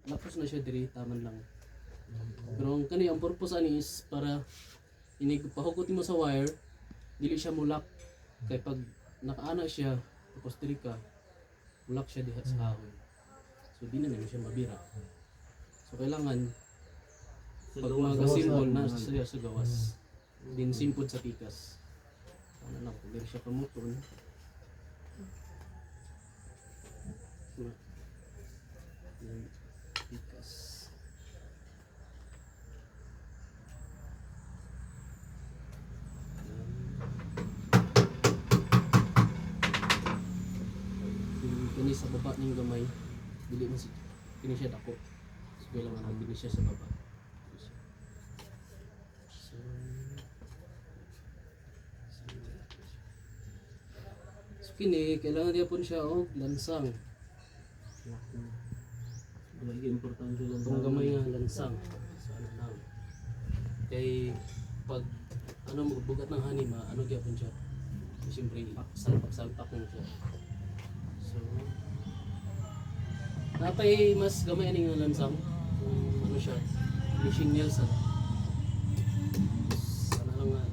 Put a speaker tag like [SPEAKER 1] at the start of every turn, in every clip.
[SPEAKER 1] lapos na siya diri taman lang. Pero ang kani ang purpose ani is para inig pahugot mo sa wire, dili siya mulak. Kay pag nakaana siya tapos diri ka, mulak siya diha sa kahoy. So di na naman siya mabira. So kailangan pag mga simbol na siya sa gawas. Din simpod sa tikas. Ano lang, kung diri siya pamuton. Tikas. Kini sa baba ning gamay, dili man si kini siya dako. So kailangan dili siya sa baba. So kini kailangan dia pun siya og lansang.
[SPEAKER 2] Lagi importante lang
[SPEAKER 1] Itong gamay nga lansang. So ano lang. Kay pag ano magbugat ng hanima, ano gyapon siya. So, siyempre salpak mo siya. So napay mas gamay ani nga lansang. Ano siya? Finishing nail sa sana lang nga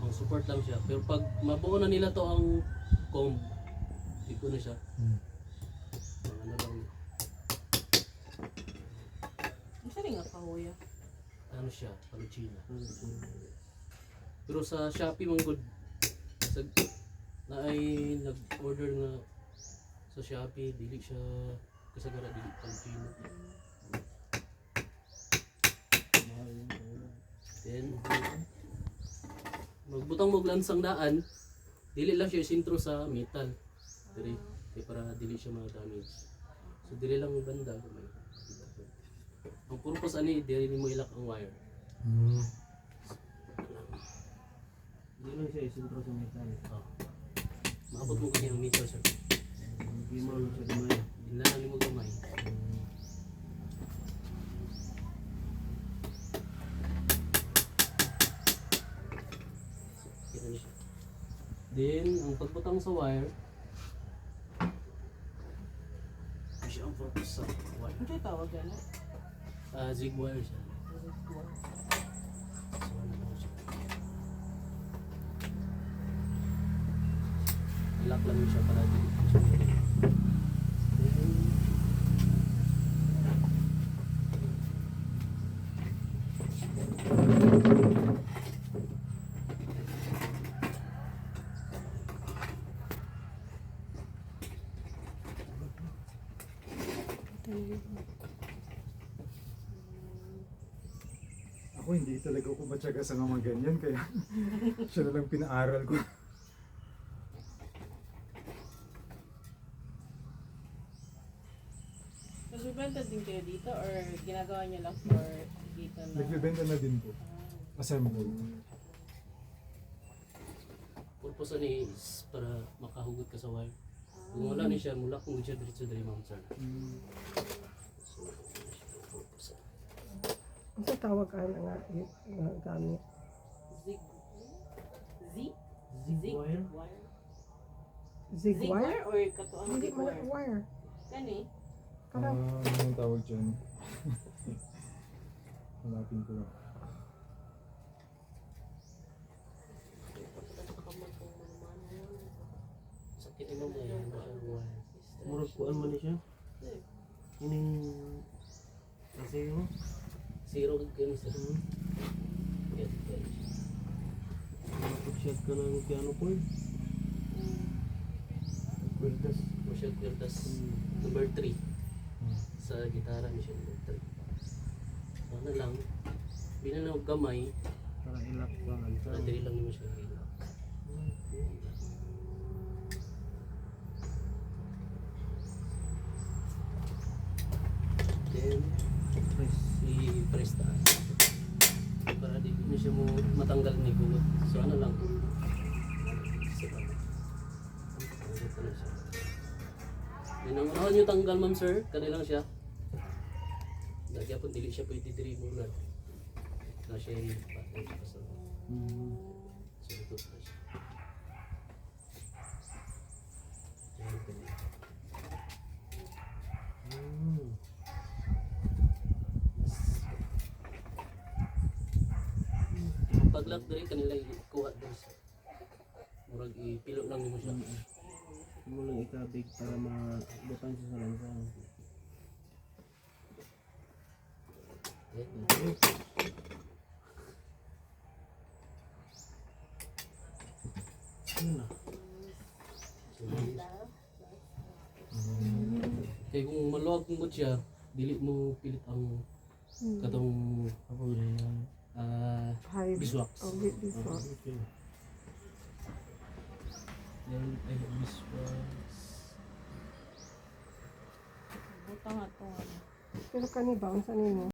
[SPEAKER 1] ang support lang siya. Pero pag mabuo na nila to ang comb, iko na siya. Ano lang,
[SPEAKER 3] Isa rin nga kahoy.
[SPEAKER 1] ano siya, paluchina. Pero sa Shopee mong good, sa, na ay nag-order nga sa Shopee, dili siya kasagara, dili paluchina. Then, magbutang mo lansang daan, dili lang siya sintro sa metal. Dili, kaya para dili siya ma-damage. So dili lang yung banda gamay. Ang purpose ani dili mo ilak ang wire.
[SPEAKER 2] Hindi lang siya isintro sa metal.
[SPEAKER 1] Oh. Maabot mo kasi ang meter sir.
[SPEAKER 2] Hindi mo lang siya gamay.
[SPEAKER 1] Dinala mo gamay. Kita niyo siya. Then ang pagbutang sa wire, siya ang purpose sa wire.
[SPEAKER 3] Ano yung tawag yan?
[SPEAKER 1] Zig wire siya. So, ano lang siya. Lock lang siya para dito.
[SPEAKER 4] Ako hindi talaga ako matyaga sa mga ganyan kaya siya na lang pinaaral ko.
[SPEAKER 3] Nagbibenta din kayo dito or ginagawa niyo lang for dito na?
[SPEAKER 4] Nagbibenta na din po. Assemble.
[SPEAKER 1] Purpose ni is para makahugot ka sa wire. Kung wala ni siya, mulak mo siya diretso dari mount sir. So, purpose.
[SPEAKER 5] Ang sa tawag ka na nga gamit.
[SPEAKER 3] Zig. Z?
[SPEAKER 2] Zig wire?
[SPEAKER 5] Zig
[SPEAKER 3] Zig
[SPEAKER 5] wire?
[SPEAKER 3] wire or katuang
[SPEAKER 5] Hindi
[SPEAKER 3] zig
[SPEAKER 5] man
[SPEAKER 3] wire?
[SPEAKER 5] wire.
[SPEAKER 3] Kani?
[SPEAKER 5] Karang
[SPEAKER 4] Ano yung tawag dyan? Hanapin ko lang.
[SPEAKER 1] Sakit mo ba yan? Wire.
[SPEAKER 2] Murag kuan man ni siya. Ining kasi mo.
[SPEAKER 1] Zero ganun sir. Yan, yan.
[SPEAKER 2] Napag-shot ka ng piano chord. Kweltas.
[SPEAKER 1] Masyad kweltas number 3 sa gitara ni siya number 3. So ano lang, binanaw gamay,
[SPEAKER 2] Para ilak ba ang
[SPEAKER 1] para dili lang naman siya hilak. Then, i-press taas. Para di na siya mo matanggal ni bugot. So ano lang, isa pa. Tanggal ko na siya. Yan ang unahan nyo tanggal ma'am sir, kanilang siya. Lagyan po dili siya pwede diri muna. Na siya yung pattern siya sa so ito pa siya. Yan, pwede. pag-lock diri kanila ikuha diri sa murag ipilo lang nimo siya.
[SPEAKER 2] Mo lang ikabig para mabutan siya sa lansan. Yun na.
[SPEAKER 1] Kaya kung maluwag mo siya, dili mo pilit ang katong
[SPEAKER 2] Ako rin yan.
[SPEAKER 5] High
[SPEAKER 1] beeswax.
[SPEAKER 5] oh, beeswax.
[SPEAKER 2] Okay.
[SPEAKER 1] Then ay beeswax.
[SPEAKER 3] Butang ato.
[SPEAKER 5] Pero kani ba unsa nimo?